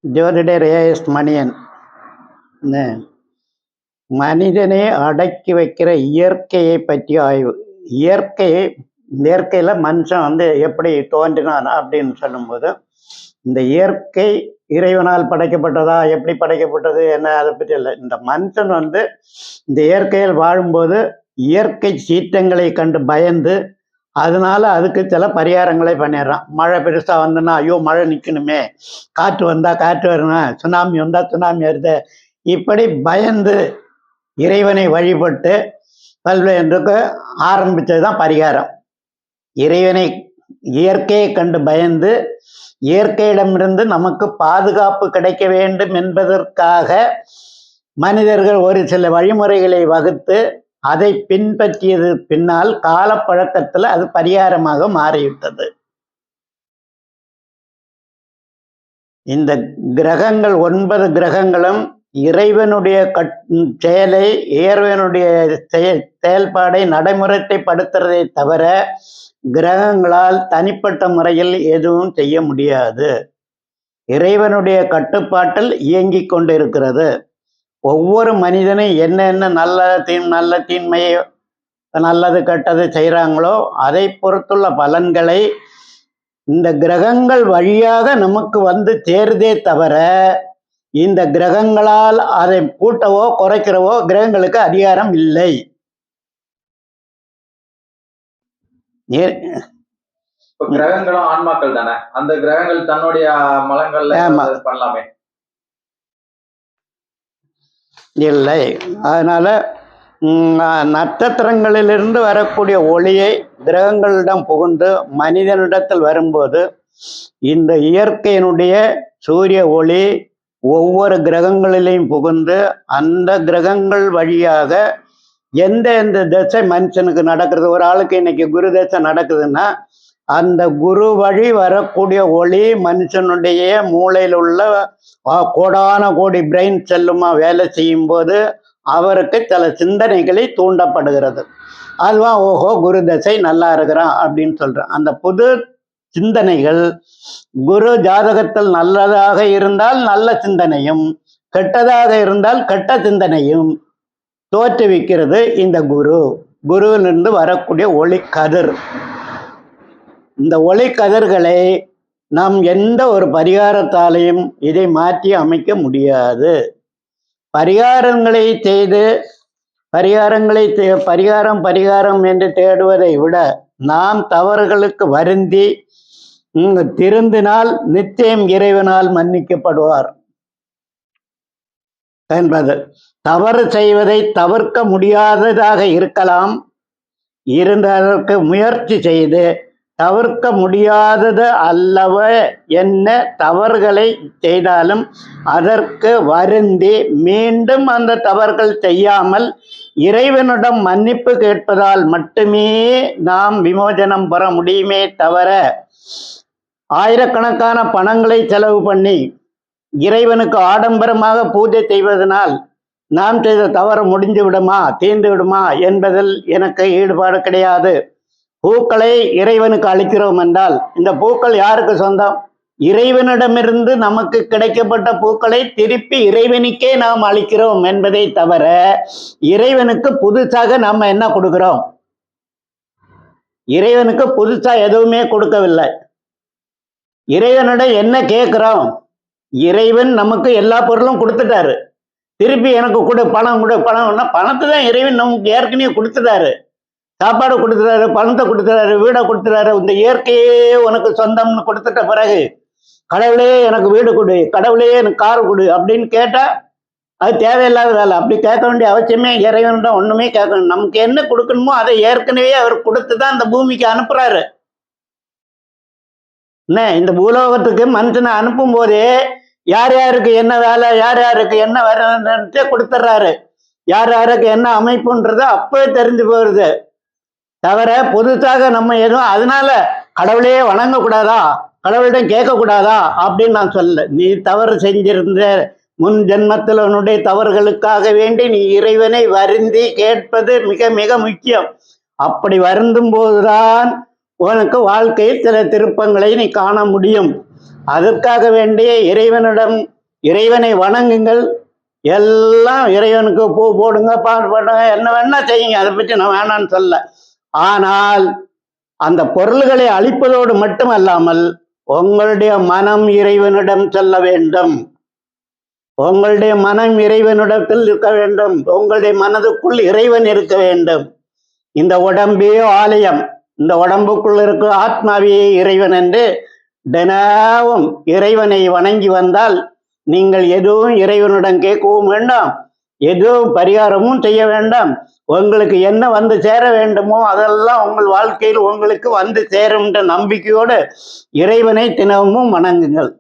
ஜோதிடர் ஏஎஸ் மணியன். மனிதனை அடக்கி வைக்கிற இயற்கையை பற்றி ஆய்வு. இயற்கையில் மனுஷன் எப்படி தோன்றினான் அப்படின்னு சொல்லும்போது, இந்த இயற்கை இறைவனால் படைக்கப்பட்டதா, எப்படி படைக்கப்பட்டது என்ன, அதை பற்றி இல்லை. இந்த மனுஷன் இந்த இயற்கையில் வாழும்போது இயற்கை சீற்றங்களை கண்டு பயந்து அதனால அதுக்கு சில பரிகாரங்களை பண்ணிடுறான். மழை பெருசாக வந்துன்னா ஐயோ மழை நிற்கணுமே, காற்று வந்தால் காற்று வரணும், சுனாமி வந்தால் சுனாமி வருது, இப்படி பயந்து இறைவனை வழிபட்டு பல்வேறுக்கு ஆரம்பித்தது தான் பரிகாரம். இயற்கையை கண்டு பயந்து இயற்கையிடமிருந்து நமக்கு பாதுகாப்பு கிடைக்க வேண்டும் என்பதற்காக மனிதர்கள் ஒரு சில வழிமுறைகளை வகுத்து அதை பின்பற்றியது பின்னால் காலப்பழக்கத்தில் அது பரிகாரமாக மாறிவிட்டது. இந்த கிரகங்கள் 9 கிரகங்களும் இறைவனுடைய இறைவனுடைய செயல்பாடை நடைமுறைப்படுத்துறதை தவிர கிரகங்களால் தனிப்பட்ட முறையில் எதுவும் செய்ய முடியாது. இறைவனுடைய கட்டுப்பாட்டில் இயங்கிக் கொண்டிருக்கிறது. ஒவ்வொரு மனிதனும் என்னென்ன நல்ல தீன்மையை நல்லது கெட்டது செய்கிறாங்களோ அதை பொறுத்துள்ள பலன்களை இந்த கிரகங்கள் வழியாக நமக்கு சேருதே தவிர இந்த கிரகங்களால் அதை கூட்டவோ குறைக்கிறவோ கிரகங்களுக்கு அதிகாரம் இல்லை. கிரகங்களும் ஆன்மாக்கள் தானே, அந்த கிரகங்கள் தன்னுடைய மலங்கள்ல பண்ணலாமே. இல்லை, அதனால நட்சத்திரங்களிலிருந்து வரக்கூடிய ஒளியை கிரகங்களிடம் புகுந்து மனிதனிடத்தில் வரும்போது இந்த இயற்கையினுடைய சூரிய ஒளி ஒவ்வொரு கிரகங்களிலையும் புகுந்து அந்த கிரகங்கள் வழியாக எந்த தசை மனுஷனுக்கு நடக்கிறது. ஒரு ஆளுக்கு இன்னைக்கு குரு தசை நடக்குதுன்னா அந்த குரு வழி வரக்கூடிய ஒளி மனுஷனுடைய மூளையில் உள்ள கோடான கோடி பிரெயின் செல்லுமா வேலை செய்யும் போது அவருக்கு சில சிந்தனைகளை தூண்டப்படுகிறது. அதுதான் ஓஹோ குரு தசை நல்லா இருக்கிறான் அப்படின்னு சொல்கிறேன். அந்த புது சிந்தனைகள் குரு ஜாதகத்தில் நல்லதாக இருந்தால் நல்ல சிந்தனையும், கெட்டதாக இருந்தால் கெட்ட சிந்தனையும் தோற்றுவிக்கிறது இந்த குருவிலிருந்து வரக்கூடிய ஒளி கதிர். இந்த ஒளி கதிர்களை நாம் எந்த ஒரு பரிகாரத்தாலையும் இதை மாற்றி அமைக்க முடியாது. பரிகாரங்களை செய்து பரிகாரம் என்று தேடுவதை விட நாம் தவறுகளுக்கு வருந்தி திருந்தினால் நிச்சயம் இறைவனால் மன்னிக்கப்படுவார் என்பது. தவறு செய்வதை தவிர்க்க முடியாததாக இருக்கலாம், இருந்ததற்கு முயற்சி செய்து தவிர்க்க முடியாதது அல்லவ என்ன தவறுகளை செய்தாலும் அதற்கு வருந்தி மீண்டும் அந்த தவறுகள் செய்யாமல் இறைவனிடம் மன்னிப்பு கேட்பதால் மட்டுமே நாம் விமோசனம் பெற முடியுமே தவிர ஆயிரக்கணக்கான பணங்களை செலவு பண்ணி இறைவனுக்கு ஆடம்பரமாக பூஜை செய்வதனால் நாம் செய்த தவறு முடிஞ்சு விடுமா, தீர்ந்து விடுமா என்பதில் எனக்கு ஈடுபாடு கிடையாது. பூக்களை இறைவனுக்கு அளிக்கிறோம் என்றால் இந்த பூக்கள் யாருக்கு சொந்தம்? இறைவனிடமிருந்து நமக்கு கிடைக்கப்பட்ட பூக்களை திருப்பி இறைவனுக்கே நாம் அளிக்கிறோம் என்பதை தவிர இறைவனுக்கு புதுசாக நம்ம என்ன கொடுக்கிறோம்? இறைவனுக்கு புதுசா எதுவுமே கொடுக்கவில்லை. இறைவனிடம் என்ன கேட்கிறோம்? இறைவன் நமக்கு எல்லா பொருளும் கொடுத்துட்டாரு, திருப்பி எனக்கு கொடு, பணம் கொடு, பணம்னா பணத்தை தான் இறைவன் நமக்கு ஏற்கனவே கொடுத்துட்டாரு. சாப்பாடு கொடுத்துறாரு, பணத்தை கொடுத்துறாரு, வீடை கொடுத்துறாரு. இந்த இயற்கையே உனக்கு சொந்தம்னு கொடுத்துட்ட பிறகு கடவுளே எனக்கு வீடு கொடு, கடவுளே எனக்கு கார் கொடு அப்படின்னு கேட்டா அது தேவையில்லாத வேலை. அப்படி கேட்க வேண்டிய அவசியமே இறைவனிடம் ஒண்ணுமே கேட்கணும். நமக்கு என்ன கொடுக்கணுமோ அதை ஏற்கனவே அவர் கொடுத்துதான் இந்த பூமிக்கு அனுப்புறாரு. என்ன இந்த பூலோகத்துக்கு மனுஷனை அனுப்பும் போதே யார் யாருக்கு என்ன வேலை, யார் யாருக்கு என்ன வேலைன்னு கொடுத்துட்றாரு. யார் யாருக்கு என்ன அமைப்புன்றது அப்பவே தெரிஞ்சு போயிருது. தவிர புதுசாக நம்ம எதுவும் அதனால கடவுளையே வணங்கக்கூடாதா, கடவுளிடம் கேட்கக்கூடாதா அப்படின்னு நான் சொல்ல. நீ தவறு செஞ்சிருந்த முன் ஜென்மத்தில் உன்னுடைய தவறுகளுக்காக வேண்டி நீ இறைவனை வருந்தி கேட்பது மிக மிக முக்கியம். அப்படி வருந்தும் போதுதான் உனக்கு வாழ்க்கையில் சில திருப்பங்களை நீ காண முடியும். அதற்காக வேண்டிய இறைவனை வணங்குங்கள். எல்லாம் இறைவனுக்கு பூ போடுங்க, பால் போடுங்க, என்ன வேணா செய்யுங்க. அதை பற்றி நான் வேணான்னு சொல்ல. ஆனால் அந்த பொருள்களை அழிப்பதோடு மட்டுமல்லாமல் உங்களுடைய மனம் இறைவனிடம் செல்ல வேண்டும். உங்களுடைய மனம் இறைவனிடத்தில் இருக்க வேண்டும். உங்களுடைய மனதுக்குள் இறைவன் இருக்க வேண்டும். இந்த உடம்பே ஆலயம், இந்த உடம்புக்குள் இருக்க ஆத்மாவே இறைவன் என்று தினமும் இறைவனை வணங்கி வந்தால் நீங்கள் எதுவும் இறைவனிடம் கேட்கவும் வேண்டாம், எதுவும் பரிகாரமும் செய்ய வேண்டாம். உங்களுக்கு என்ன வந்து சேர வேண்டுமோ அதெல்லாம் உங்கள் வாழ்க்கையில் உங்களுக்கு வந்து சேரும் என்ற நம்பிக்கையோடு இறைவனை தினமும் வணங்குங்கள்.